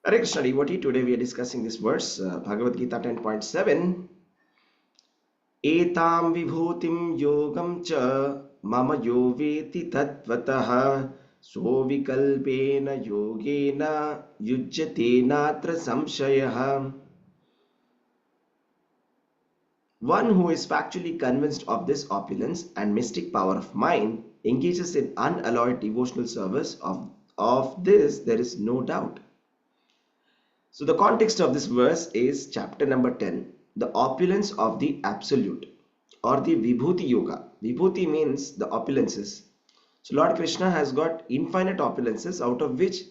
Hare Krishna devotee, today we are discussing this verse, Bhagavad-gītā 10.7. Etam vibhutim yogam cha mama yo veti tatvatah sovikalpena yogena yujyate natra samshayah. One who is factually convinced of this opulence and mystic power of mind engages in unalloyed devotional service. Of this there is no doubt. So the context of this verse is chapter number 10, the opulence of the absolute, or the Vibhuti Yoga. Vibhuti means the opulences. So Lord Krishna has got infinite opulences, out of which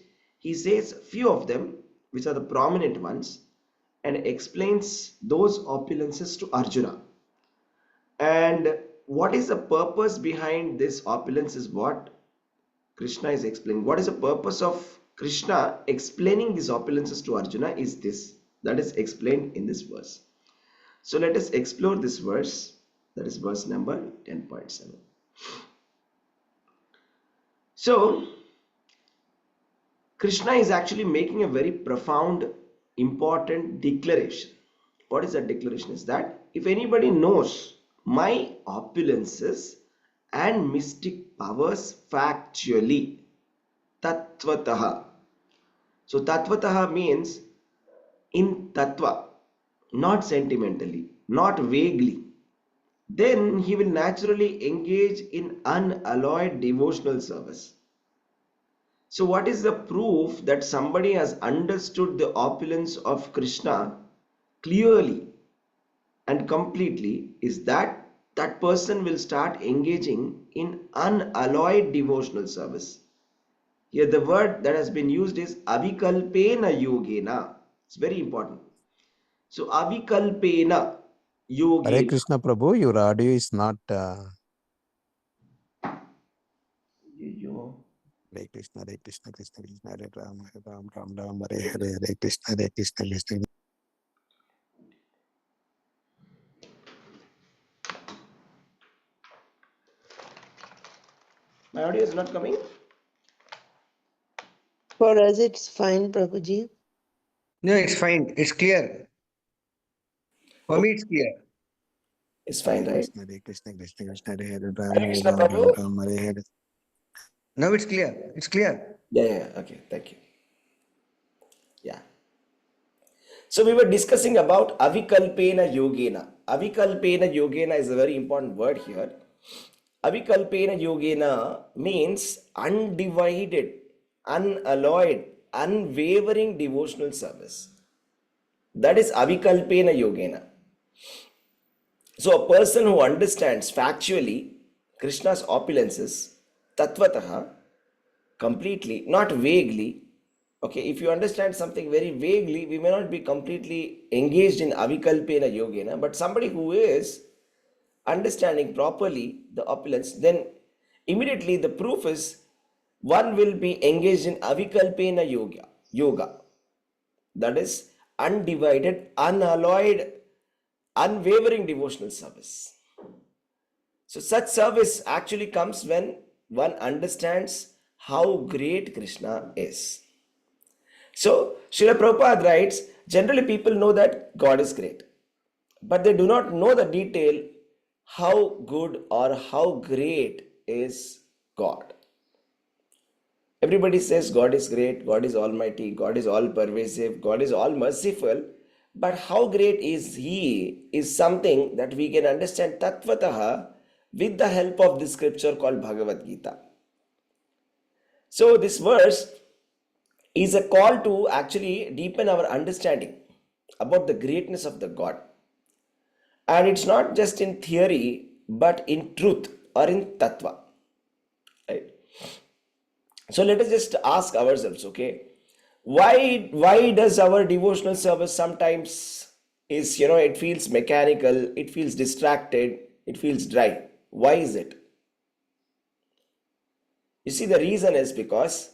he says few of them, which are the prominent ones, and explains those opulences to Arjuna. And what is the purpose behind this opulence is what Krishna is explaining. What is the purpose of Krishna explaining these opulences to Arjuna is this. That is explained in this verse. So let us explore this verse. That is verse number 10.7. So Krishna is actually making a very profound, important declaration. What is that declaration? Is that if anybody knows my opulences and mystic powers factually, tattvataha. So tattvataha means in tattva, not sentimentally, not vaguely. Then he will naturally engage in unalloyed devotional service. So what is the proof that somebody has understood the opulence of Krishna clearly and completely is that that person will start engaging in unalloyed devotional service. Here the word that has been used is avikalpena yogena. It's very important. So avikalpena Hare yogena. Krishna Prabhu, your audio is not. Hare Krishna, Krishna Krishna, Hare Ram, Hare Ram, Ram Ram, Hare Hare, Hare Krishna, Krishna. My audio is not coming? For us, it's fine, Prabhuji. No, it's fine. It's clear. For me, it's clear. It's fine, right? Krishna Krishna, Hare Hare, Ram Hare Krishna, Ram, Prabhu? Ram Ram, Hare Hare. Now it's clear. It's clear. Yeah. Okay, thank you. Yeah. So we were discussing about avikalpena yogena. Avikalpena yogena is a very important word here. Avikalpena yogena means undivided, unalloyed, unwavering devotional service. That is avikalpena yogena. So a person who understands factually Krishna's opulences, tattvataha, completely, not vaguely. Okay, if you understand something very vaguely, we may not be completely engaged in avikalpena yogena, but somebody who is understanding properly the opulence, then immediately the proof is one will be engaged in avikalpena yoga. That is undivided, unalloyed, unwavering devotional service. So such service actually comes when one understands how great Krishna is. So Srila Prabhupada writes, generally people know that God is great, but they do not know the detail how good or how great is God. Everybody says God is great, God is almighty, God is all pervasive, God is all merciful, but how great is He is something that we can understand tattvataha with the help of this scripture called Bhagavad-gītā. So this verse is a call to actually deepen our understanding about the greatness of the God. And it's not just in theory, but in truth or in tattva. Right? So let us just ask ourselves, okay, why does our devotional service sometimes is, it feels mechanical, it feels distracted, it feels dry? Why is it? You see, the reason is because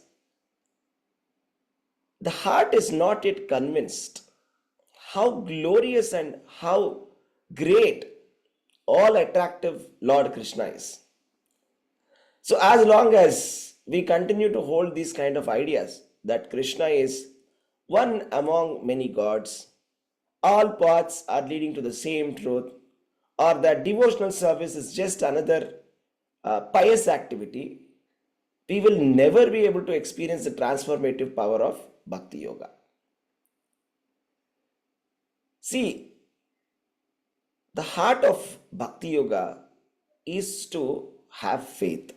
the heart is not yet convinced how glorious and how great, all attractive Lord Krishna is. So as long as we continue to hold these kind of ideas that Krishna is one among many gods, all paths are leading to the same truth, or that devotional service is just another pious activity, we will never be able to experience the transformative power of Bhakti Yoga. See, the heart of Bhakti Yoga is to have faith.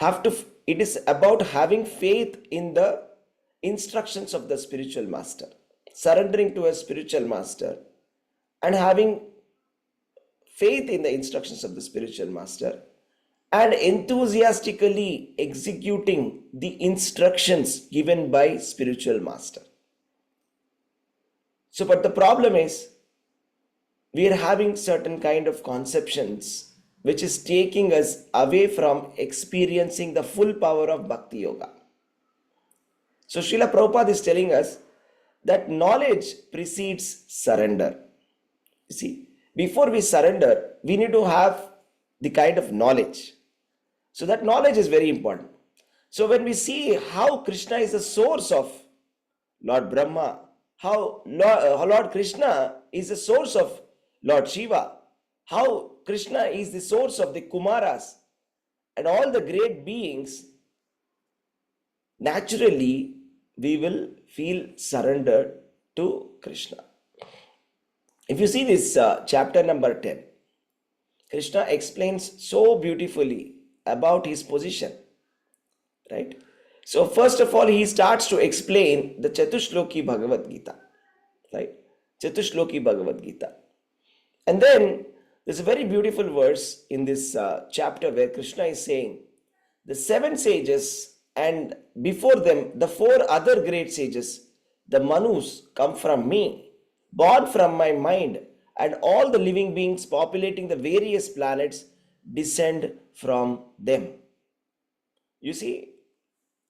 It is about having faith in the instructions of the spiritual master, surrendering to a spiritual master and having faith in the instructions of the spiritual master and enthusiastically executing the instructions given by spiritual master. So, but the problem is we are having certain kind of conceptions which is taking us away from experiencing the full power of Bhakti Yoga. So Srila Prabhupada is telling us that knowledge precedes surrender. You see, before we surrender, we need to have the kind of knowledge. So that knowledge is very important. So when we see how Krishna is the source of Lord Brahma, how Lord Krishna is the source of Lord Shiva, how Krishna is the source of the Kumaras and all the great beings, naturally we will feel surrendered to Krishna. If you see this chapter number 10, Krishna explains so beautifully about his position, right? So first of all, he starts to explain the Chatushloki Bhagavad-gītā, right? Chatushloki Bhagavad-gītā. And then there's a very beautiful verse in this chapter where Krishna is saying, the 7 sages and before them the 4 other great sages, the Manus, come from me, born from my mind, and all the living beings populating the various planets descend from them. You see,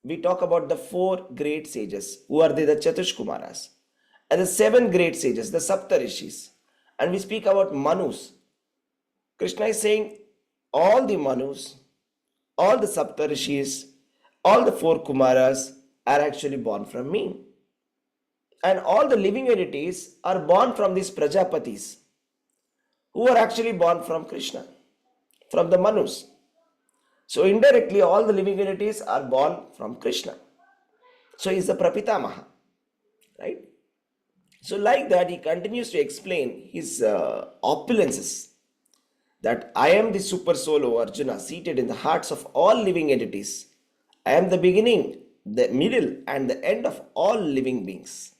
we talk about the 4 great sages. Who are they? The Chatushkumaras. And the 7 great sages, the Saptarishis. And we speak about Manus. Krishna is saying all the Manus, all the Saptarishis, all the 4 Kumaras are actually born from me. And all the living entities are born from these Prajapatis, who are actually born from Krishna, from the Manus. So indirectly all the living entities are born from Krishna. So he is the Prapitamaha, right? So like that, he continues to explain his opulences, that I am the super soul, O Arjuna, seated in the hearts of all living entities. I am the beginning, the middle, and the end of all living beings.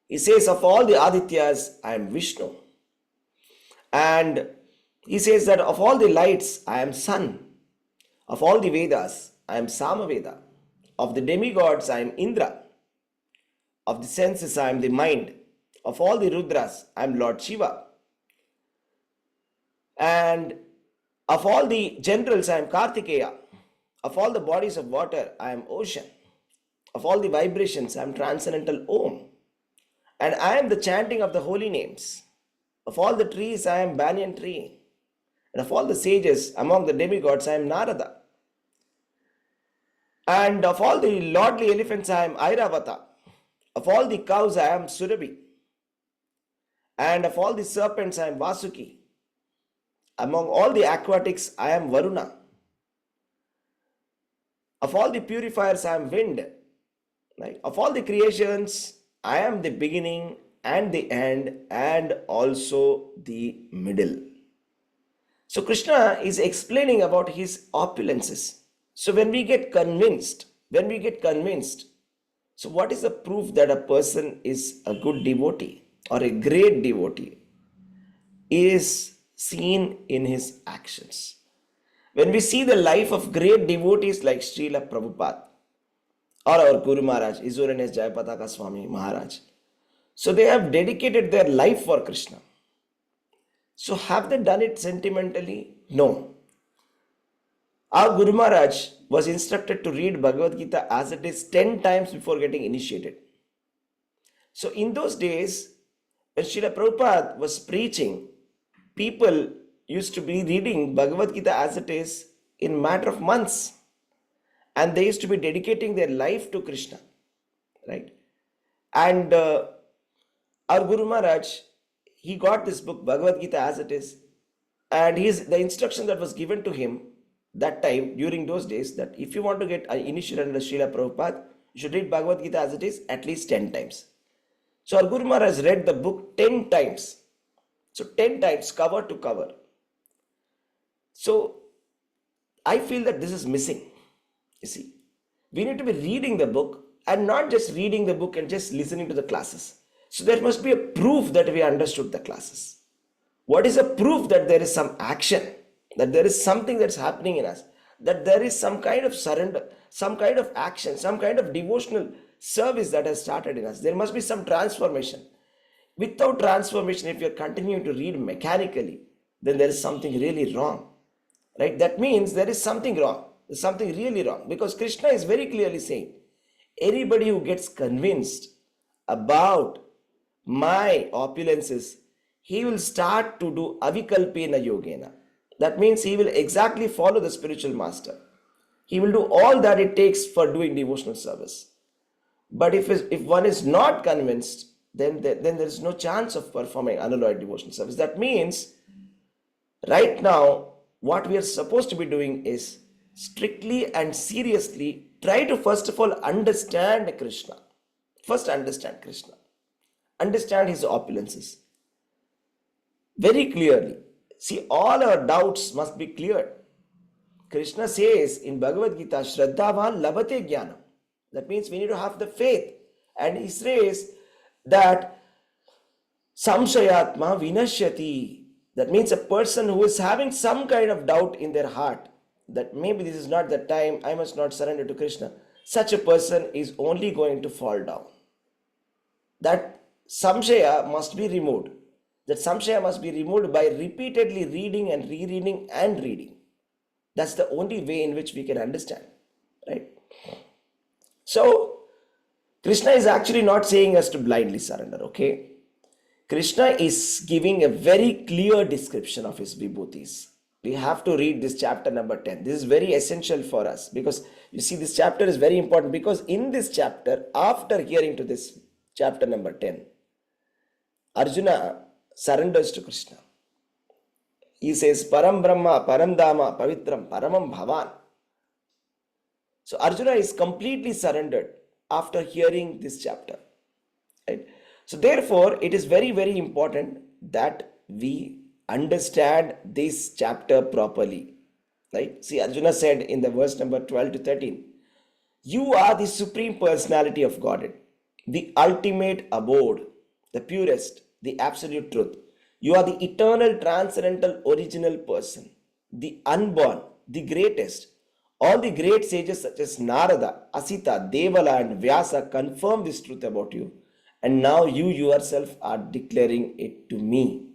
He says, of all the Adityas, I am Vishnu. And he says that of all the lights, I am Sun. Of all the Vedas, I am Samaveda. Of the demigods, I am Indra. Of the senses, I am the mind. Of all the Rudras, I am Lord Shiva. And of all the generals, I am Kartikeya. Of all the bodies of water, I am ocean. Of all the vibrations, I am transcendental Om. And I am the chanting of the holy names. Of all the trees, I am banyan tree. And of all the sages among the demigods, I am Narada. And of all the lordly elephants, I am Airavata. Of all the cows, I am Surabhi. And of all the serpents, I am Vasuki. Among all the aquatics, I am Varuna. Of all the purifiers, I am wind. Right? Of all the creations, I am the beginning and the end and also the middle. So Krishna is explaining about his opulences. So when we get convinced, so what is the proof that a person is a good devotee or a great devotee? Is seen in his actions. When we see the life of great devotees like Srila Prabhupada or our Guru Maharaj, His Holiness Jayapataka Swami Maharaj, so they have dedicated their life for Krishna. So have they done it sentimentally? No. Our Guru Maharaj was instructed to read Bhagavad-gītā as it is 10 times before getting initiated. So in those days, when Srila Prabhupada was preaching, people used to be reading Bhagavad-gītā as it is in matter of months. and they used to be dedicating their life to Krishna, right? And our Guru Maharaj, he got this book, Bhagavad-gītā as it is, and the instruction that was given to him that time, during those days, that if you want to get initiated under Srila Prabhupada, you should read Bhagavad-gītā as it is at least 10 times. So our Guru Maharaj read the book 10 times. So 10 times, cover to cover. So I feel that this is missing. You see, we need to be reading the book and not just reading the book and just listening to the classes. So there must be a proof that we understood the classes. What is a proof that there is some action, that there is something that's happening in us, that there is some kind of surrender, some kind of action, some kind of devotional service that has started in us? There must be some transformation. Without transformation, if you're continuing to read mechanically, then there is something really wrong, right? That means there is something wrong. There's something really wrong, because Krishna is very clearly saying, anybody who gets convinced about my opulences, he will start to do avikalpena yogena. That means he will exactly follow the spiritual master. He will do all that it takes for doing devotional service. But if one is not convinced, then there is no chance of performing unalloyed devotional service. That means right now what we are supposed to be doing is strictly and seriously try to first of all understand Krishna. First understand Krishna. Understand his opulences very clearly. See, all our doubts must be cleared. Krishna says in Bhagavad-gītā, Shraddhavan labhate jnanam. That means we need to have the faith. And he says that samshayatma vinashyati. That means a person who is having some kind of doubt in their heart, that maybe this is not the time, I must not surrender to Krishna. Such a person is only going to fall down. That samshaya must be removed. That samshaya must be removed by repeatedly reading and rereading and reading. That's the only way in which we can understand, right? So, Krishna is actually not saying us to blindly surrender, okay? Krishna is giving a very clear description of his vibhutis. We have to read this chapter number 10. This is very essential for us, because you see, this chapter is very important, because in this chapter, after hearing to this chapter number 10, Arjuna surrenders to Krishna. He says, Param Brahma, Param Dhamma, Pavitram, Paramam Bhavan. So Arjuna is completely surrendered after hearing this chapter, right? So therefore, it is very, very important that we understand this chapter properly, right? See, Arjuna said in the verse number 12 to 13, you are the supreme personality of Godhead, the ultimate abode, the purest, the absolute truth. You are the eternal, transcendental, original person, the unborn, the greatest. All the great sages such as Narada, Asita, Devala and Vyasa confirm this truth about you. And now you yourself are declaring it to me.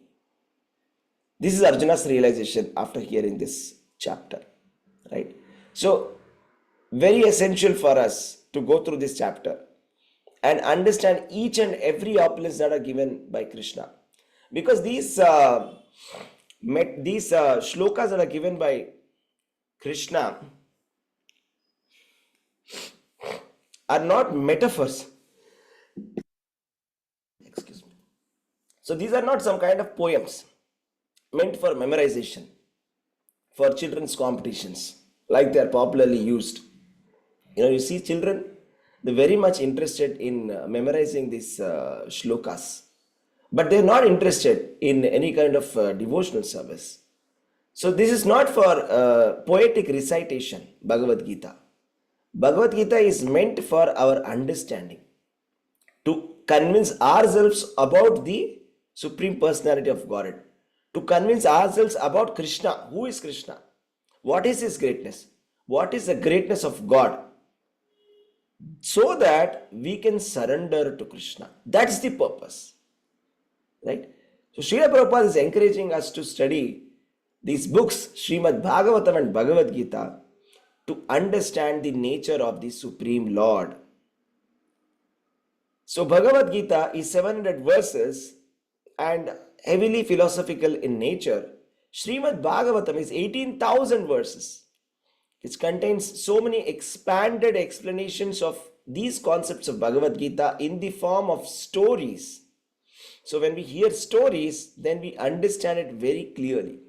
This is Arjuna's realization after hearing this chapter, right? So, very essential for us to go through this chapter and understand each and every opulence that are given by Krishna. Because these shlokas that are given by Krishna are not metaphors. Excuse me. So these are not some kind of poems meant for memorization, for children's competitions, like they are popularly used. You see children, they're very much interested in memorizing these shlokas, but they're not interested in any kind of devotional service. So this is not for poetic recitation, Bhagavad-gītā. Bhagavad-gītā is meant for our understanding, to convince ourselves about the Supreme Personality of Godhead, to convince ourselves about Krishna. Who is Krishna? What is his greatness? What is the greatness of God? So that we can surrender to Krishna. That's the purpose, right? So Srila Prabhupada is encouraging us to study these books, Srimad Bhagavatam and Bhagavad-gītā, to understand the nature of the Supreme Lord. So Bhagavad-gītā is 700 verses and heavily philosophical in nature. Srimad Bhagavatam is 18,000 verses which contains so many expanded explanations of these concepts of Bhagavad Gita in the form of stories. So when we hear stories, then we understand it very clearly.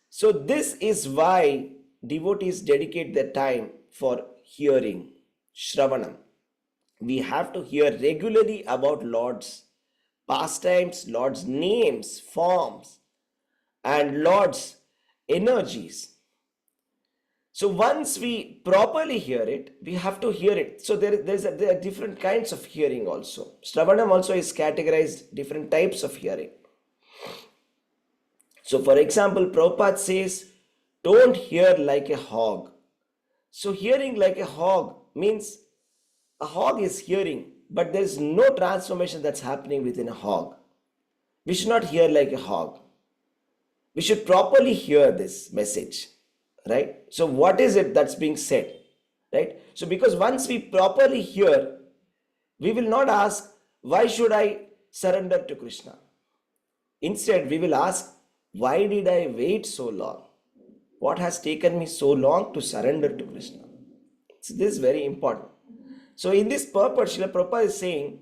So this is why devotees dedicate their time for hearing, Shravanam. We have to hear regularly about Lord's pastimes, Lord's names, forms, and Lord's energies. So once we properly hear it, we have to hear it. So there are different kinds of hearing also. Shravanam also is categorized different types of hearing. So for example, Prabhupada says, don't hear like a hog. So hearing like a hog means a hog is hearing, but there is no transformation that's happening within a hog. We should not hear like a hog. We should properly hear this message, right? So what is it that's being said, right? So because once we properly hear, we will not ask, why should I surrender to Krishna? Instead, we will ask, why did I wait so long? What has taken me so long to surrender to Krishna? So this is very important. So in this purport, Srila Prabhupada is saying,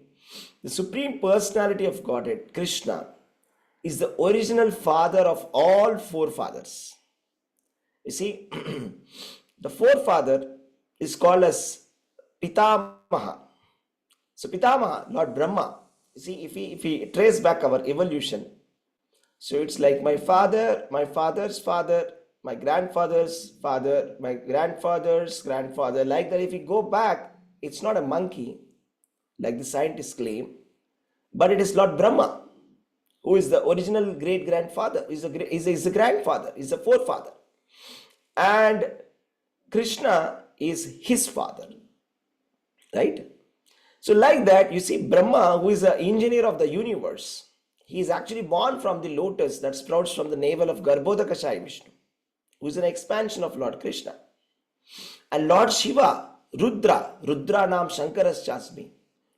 the Supreme Personality of Godhead, Krishna, is the original father of all forefathers. You see, the forefather is called as Pitamaha. So Pitamaha, Lord Brahma. You see, if we trace back our evolution, so it's like my father, my father's father, my grandfather's father, my grandfather's grandfather. Like that, if we go back, it's not a monkey, like the scientists claim, but it is Lord Brahma, who is the original great-grandfather, is the grandfather, is the forefather. And Krishna is his father, right? So like that, you see Brahma, who is the engineer of the universe, he is actually born from the lotus that sprouts from the navel of Garbhodakashaya Vishnu, who is an expansion of Lord Krishna. And Lord Shiva, Rudra Nam Shankaras Chasmi,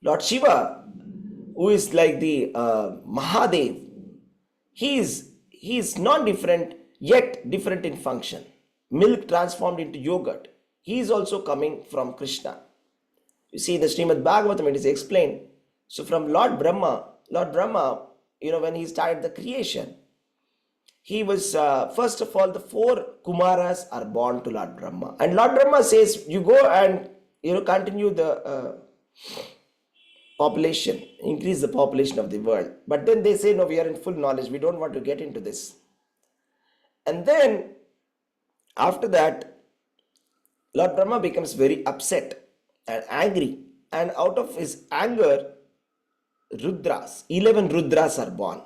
Lord Shiva, who is like the Mahadev, he is not different, yet different in function. Milk transformed into yogurt. He is also coming from Krishna. You see, the Srimad Bhagavatam, it is explained. So from Lord Brahma, when he started the creation, he was, first of all, the four Kumaras are born to Lord Brahma. And Lord Brahma says, you go and, continue the population, increase the population of the world. But then they say, no, we are in full knowledge. We don't want to get into this. And then, after that, Lord Brahma becomes very upset and angry. And out of his anger, 11 Rudras are born.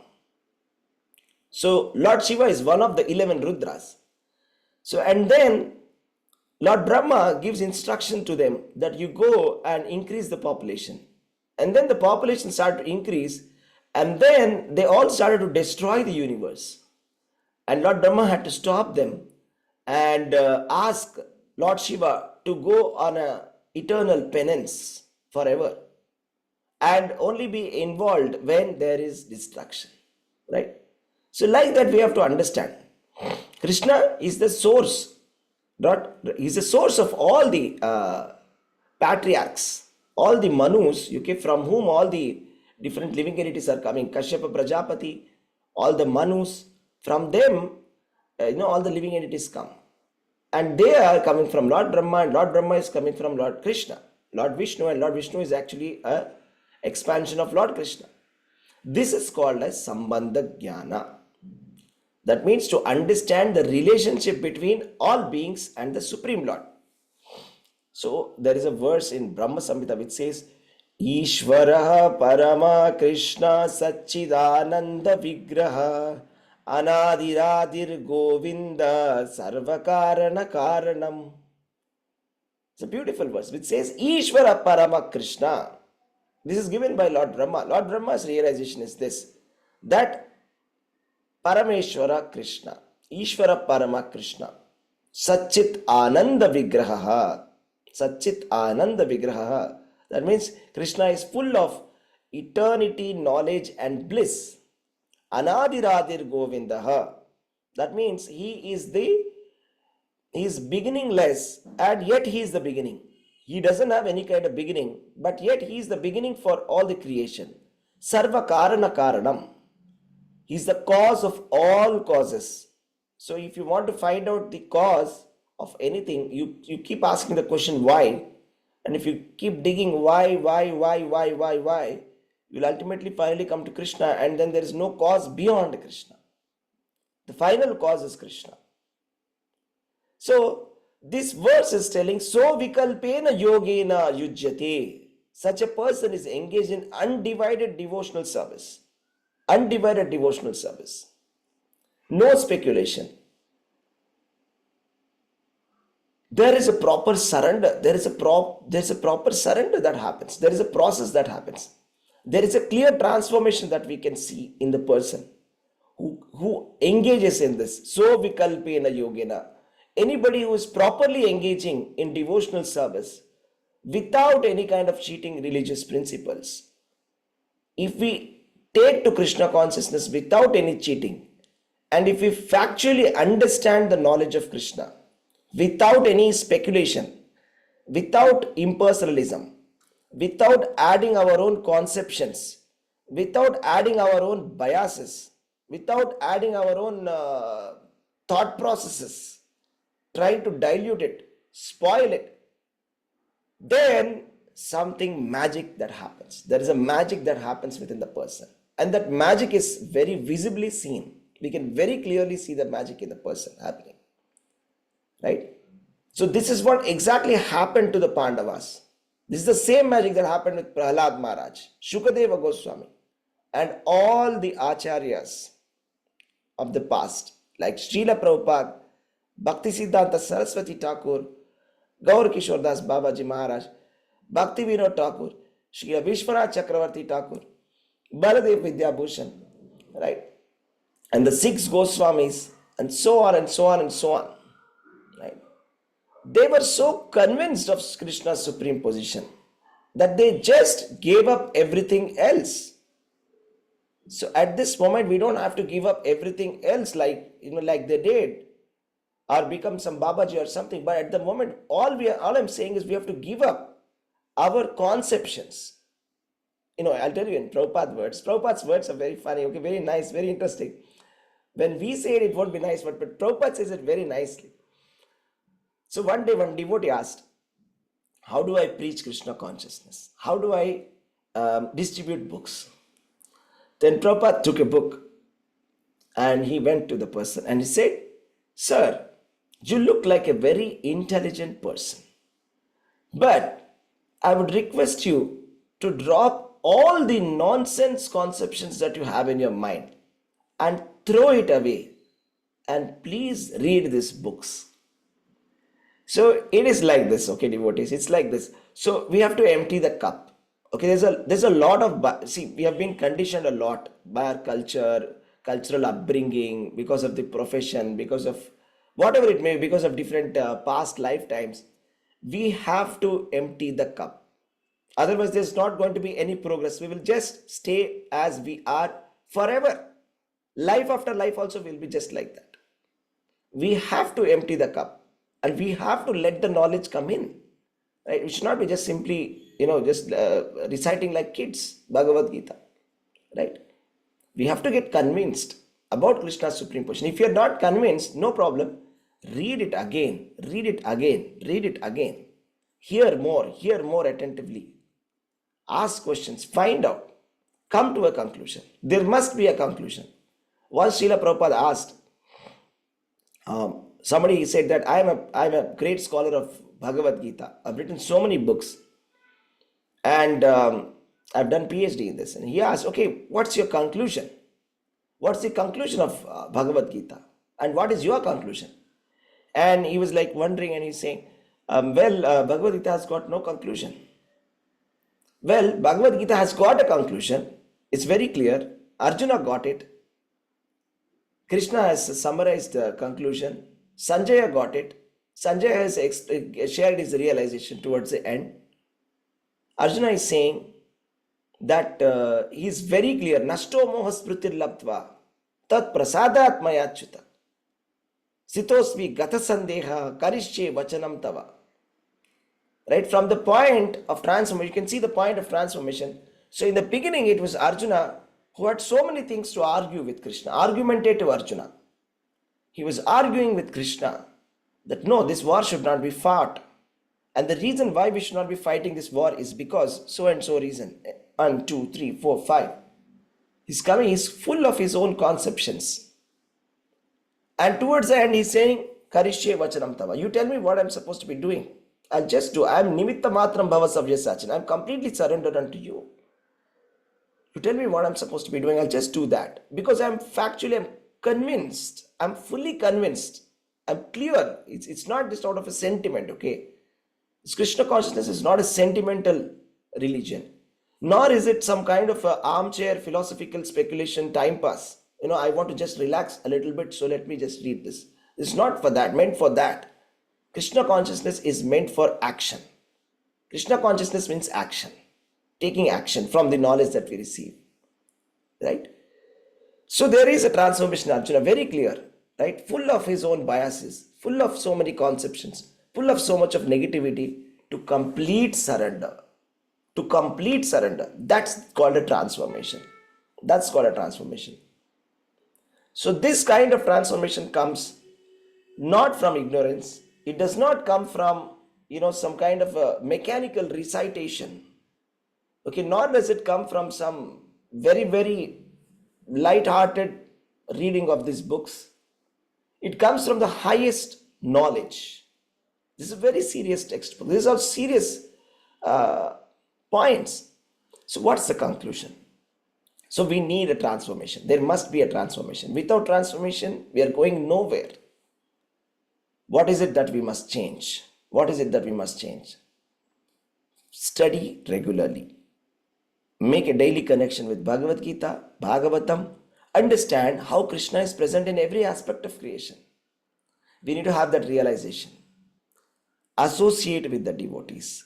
So Lord Shiva is one of the 11 Rudras. So, and then Lord Brahma gives instruction to them that you go and increase the population. And then the population started to increase, and then they all started to destroy the universe. And Lord Brahma had to stop them and ask Lord Shiva to go on an eternal penance forever and only be involved when there is destruction, right? So like that we have to understand. Krishna is the source, is the source of all the patriarchs, all the Manus, from whom all the different living entities are coming. Kashyapa Prajapati, all the Manus, from them, all the living entities come. And they are coming from Lord Brahma, and Lord Brahma is coming from Lord Krishna, Lord Vishnu, and Lord Vishnu is actually an expansion of Lord Krishna. This is called as Sambandha Jnana. That means to understand the relationship between all beings and the Supreme Lord. So there is a verse in Brahma Samhita which says, Ishvaraha Parama Krishna Satchidananda Vigraha Anadiradir Govinda Sarvakarana Karanam. It's a beautiful verse which says Ishvara Parama Krishna. This is given by Lord Brahma. Lord Brahma's realization is this, that Parameshwara Krishna, Ishvara Parama Krishna, Satchit Ananda Vigraha. Satchit Ananda Vigraha. That means Krishna is full of eternity, knowledge and bliss. Anadiradir Govindaha. That means he is the He is beginningless, and yet he is the beginning. He doesn't have any kind of beginning, but yet he is the beginning for all the creation. Sarva Karana Karanam. He is the cause of all causes. So if you want to find out the cause of anything, you keep asking the question why. And if you keep digging why, you'll ultimately finally come to Krishna, and then there is no cause beyond Krishna. The final cause is Krishna. So this verse is telling, so vikalpena yogena yujyate. Such a person is engaged in undivided devotional service. Undivided devotional service. No speculation. There is a proper surrender. There's a proper surrender that happens. There is a process that happens. There is a clear transformation that we can see in the person who engages in this. So vikalpena yogena. Anybody who is properly engaging in devotional service without any kind of cheating religious principles. If we take to Krishna consciousness without any cheating, and if we factually understand the knowledge of Krishna without any speculation, without impersonalism, without adding our own conceptions, without adding our own biases, without adding our own thought processes, trying to dilute it, spoil it, then something magic that happens. There is a magic that happens within the person. And that magic is very visibly seen. We can very clearly see the magic in the person happening. Right? So this is what exactly happened to the Pandavas. This is the same magic that happened with Prahlad Maharaj, Shukadeva Goswami, and all the acharyas of the past, like Srila Prabhupada, Bhaktisiddhanta Saraswati Thakur, Gaur Kishore Das Babaji Maharaj, Bhaktivedanta Thakur, Srila Vishwanath Chakravarti Thakur, Baladev Vidyabhushan, right? And the 6 Goswamis, and so on and so on and so on, right? They were so convinced of Krishna's supreme position that they just gave up everything else. So at this moment, we don't have to give up everything else like they did, or become some Babaji or something. But at the moment, all I'm saying is we have to give up our conceptions. I'll tell you in Prabhupada's words are very funny, okay, very nice, very interesting. When we say it, it won't be nice, but Prabhupada says it very nicely. So one day, one devotee asked, how do I preach Krishna consciousness? How do I distribute books? Then Prabhupada took a book and he went to the person and he said, sir, you look like a very intelligent person, but I would request you to drop all the nonsense conceptions that you have in your mind and throw it away, and please read these books. So it is like this, okay, devotees, it's like this. So we have to empty the cup. Okay, there's a lot of, we have been conditioned a lot by our culture, cultural upbringing, because of the profession, because of whatever it may be, because of different past lifetimes. We have to empty the cup. Otherwise, there's not going to be any progress. We will just stay as we are forever. Life after life also will be just like that. We have to empty the cup, and we have to let the knowledge come in. Right? We should not be just simply, just reciting like kids, Bhagavad-gītā. Right? We have to get convinced about Krishna's supreme position. If you're not convinced, no problem. Read it again, read it again, read it again. Hear more attentively. Ask questions, find out, come to a conclusion. There must be a conclusion. Once Srila Prabhupada asked, somebody said that I'm a great scholar of Bhagavad-gītā. I've written so many books, and I've done PhD in this. And he asked, okay, what's your conclusion? What's the conclusion of Bhagavad-gītā? And what is your conclusion? And he was like wondering, and he's saying, Bhagavad-gītā has got no conclusion. Well, Bhagavad-gītā has got a conclusion. It's very clear. Arjuna got it. Krishna has summarized the conclusion. Sanjaya got it. Sanjaya has shared his realization towards the end. Arjuna is saying that he is very clear. Nashto moha smritir labdva tat prasadat mayachyuta. Sitosvi gata sandeha karishche vachanam tava. Right, from the point of transformation, you can see the point of transformation. So in the beginning, it was Arjuna who had so many things to argue with Krishna, argumentative Arjuna. He was arguing with Krishna that no, this war should not be fought. And the reason why we should not be fighting this war is because so and so reason. 1, 2, 3, 4, 5. He's coming, he's full of his own conceptions. And towards the end, he's saying, Karishye vachanam tava. You tell me what I'm supposed to be doing. I'll just do. I'm nimitta matram bhava savyasachin. I'm completely surrendered unto you. You tell me what I'm supposed to be doing. I'll just do that. Because I'm convinced. I'm fully convinced. I'm clear. It's not just out of a sentiment, okay? This Krishna consciousness is not a sentimental religion. Nor is it some kind of a armchair philosophical speculation time pass. I want to just relax a little bit, so let me just read this. It's not for that, meant for that. Krishna consciousness is meant for action. Krishna consciousness means action. Taking action from the knowledge that we receive. Right? So there is a transformation, Arjuna, very clear. Right? Full of his own biases. Full of so many conceptions. Full of so much of negativity to complete surrender. To complete surrender. That's called a transformation. That's called a transformation. So this kind of transformation comes not from ignorance. It does not come from, some kind of a mechanical recitation. Okay, nor does it come from some very, very light-hearted reading of these books. It comes from the highest knowledge. This is a very serious textbook. These are serious points. So what's the conclusion? So we need a transformation. There must be a transformation. Without transformation, we are going nowhere. What is it that we must change? What is it that we must change? Study regularly. Make a daily connection with Bhagavad-gītā, Bhagavatam. Understand how Krishna is present in every aspect of creation. We need to have that realization. Associate with the devotees.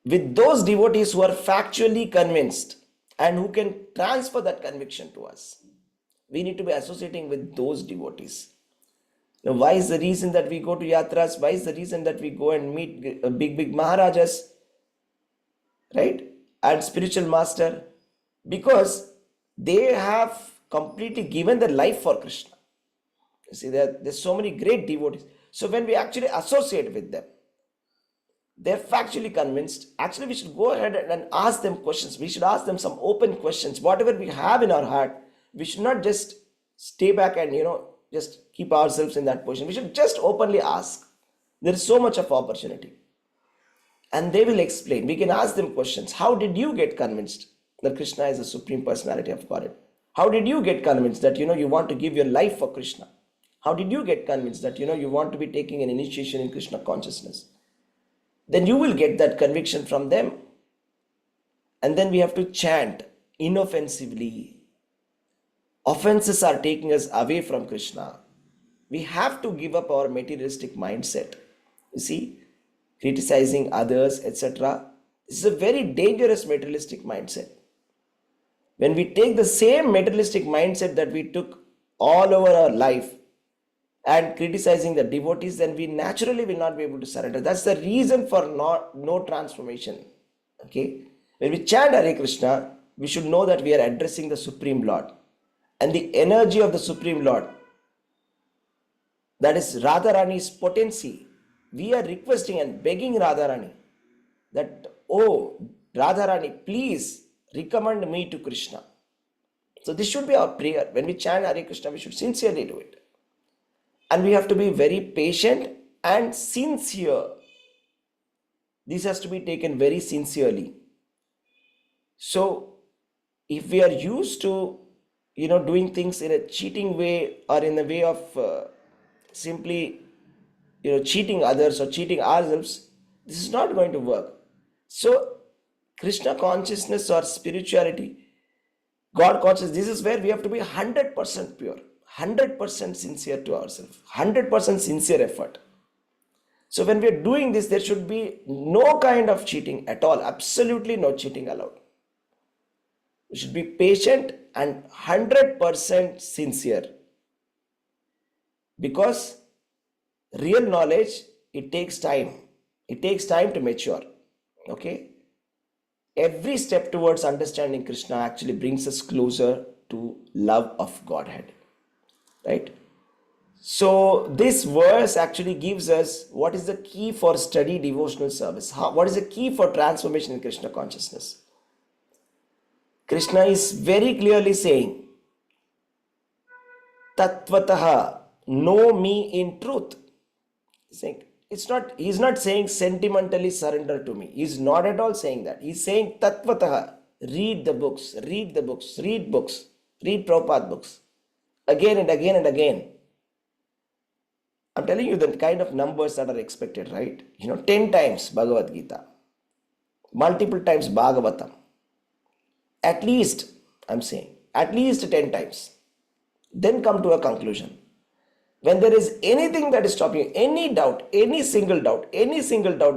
With those devotees who are factually convinced and who can transfer that conviction to us. We need to be associating with those devotees. Now, why is the reason that we go to yatras? Why is the reason that we go and meet big Maharajas? Right? And spiritual master? Because they have completely given their life for Krishna. You see, there's so many great devotees. So when we actually associate with them, they're factually convinced. Actually, we should go ahead and ask them questions. We should ask them some open questions. Whatever we have in our heart, we should not just stay back and, just keep ourselves in that position. We should just openly ask. There is so much of opportunity. And they will explain. We can ask them questions. How did you get convinced that Krishna is the Supreme Personality of Godhead? How did you get convinced that, you want to give your life for Krishna? How did you get convinced that, you want to be taking an initiation in Krishna consciousness? Then you will get that conviction from them. And then we have to chant inoffensively. Offenses are taking us away from Krishna. We have to give up our materialistic mindset. You see, criticizing others, etc. This is a very dangerous materialistic mindset. When we take the same materialistic mindset that we took all over our life and criticizing the devotees, then we naturally will not be able to surrender. That's the reason for no transformation. Okay? When we chant Hare Krishna, we should know that we are addressing the Supreme Lord. And the energy of the Supreme Lord, that is Radharani's potency. We are requesting and begging Radharani that, oh, Radharani, please recommend me to Krishna. So this should be our prayer. When we chant Hare Krishna, we should sincerely do it. And we have to be very patient and sincere. This has to be taken very sincerely. So if we are used to doing things in a cheating way or in the way of simply cheating others or cheating ourselves, this is not going to work. So Krishna consciousness or spirituality, God consciousness, this is where we have to be 100% pure, 100% sincere to ourselves, 100% sincere effort. So when we are doing this, there should be no kind of cheating at all, absolutely no cheating allowed. We should be patient and 100% sincere. Because real knowledge, it takes time. It takes time to mature. Okay? Every step towards understanding Krishna actually brings us closer to love of Godhead. Right? So this verse actually gives us what is the key for steady devotional service. What is the key for transformation in Krishna consciousness? Krishna is very clearly saying, Tattvataha, know me in truth. He's saying, he's not saying sentimentally surrender to me. He's not at all saying that. He's saying Tattvataha, read the books, read the books, read books, read Prabhupada books. Again and again and again. I'm telling you the kind of numbers that are expected, right? 10 times Bhagavad-gītā, multiple times Bhagavatam. At least, I'm saying, at least 10 times. Then come to a conclusion. When there is anything that is stopping you, any doubt, any single doubt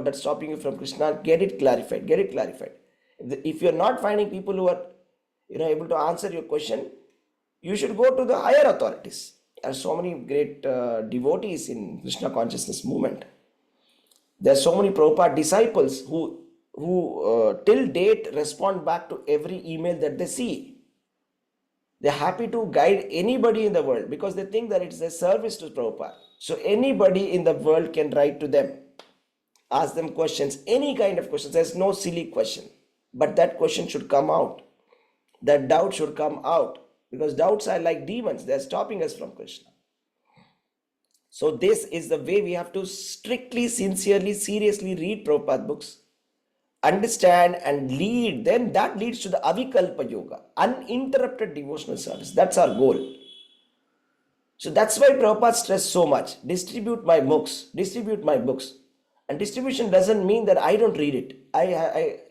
that's stopping you from Krishna, get it clarified, get it clarified. If you're not finding people who are able to answer your question, you should go to the higher authorities. There are so many great devotees in Krishna consciousness movement. There are so many Prabhupada disciples who till date respond back to every email that they see. They're happy to guide anybody in the world because they think that it's a service to Prabhupada. So anybody in the world can write to them, ask them questions, any kind of questions. There's no silly question, but that question should come out. That doubt should come out because doubts are like demons. They're stopping us from Krishna. So this is the way we have to strictly, sincerely, seriously read Prabhupada books, understand and lead. Then that leads to the avikalpa yoga, uninterrupted devotional service. That's our goal. So that's why Prabhupada stressed so much. Distribute my books. Distribute my books. And distribution doesn't mean that I don't read it.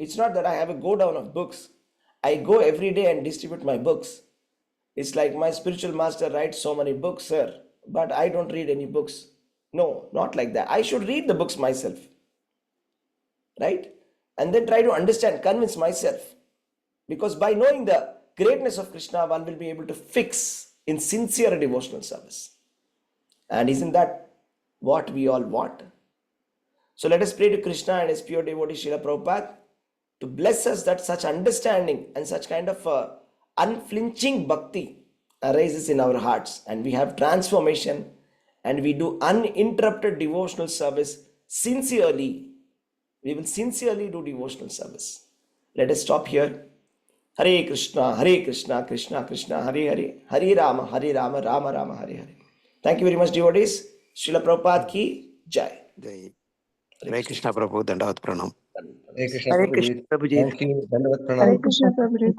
It's not that I have a go down of books. I go every day and distribute my books. It's like my spiritual master writes so many books, sir, but I don't read any books. No, not like that. I should read the books myself. Right? And then try to understand, convince myself. Because by knowing the greatness of Krishna, one will be able to fix in sincere devotional service. And isn't that what we all want? So let us pray to Krishna and his pure devotee Srila Prabhupada to bless us that such understanding and such kind of unflinching bhakti arises in our hearts. And we have transformation and we do uninterrupted devotional service sincerely. We will sincerely do devotional service. Let us stop here. Hare Krishna, Krishna Krishna, Hare Hare, Hare Rama, Rama Rama, Hare Hare. Thank you very much, devotees. Srila Prabhupada ki Jai. Jai. Hare Krishna Prabhu, Dandavat Pranam. Hare Krishna Hare Prabhuji. Krishna, Prabhuji. Thank you. Dandavat Hare Pranam. Krishna, Prabhuji.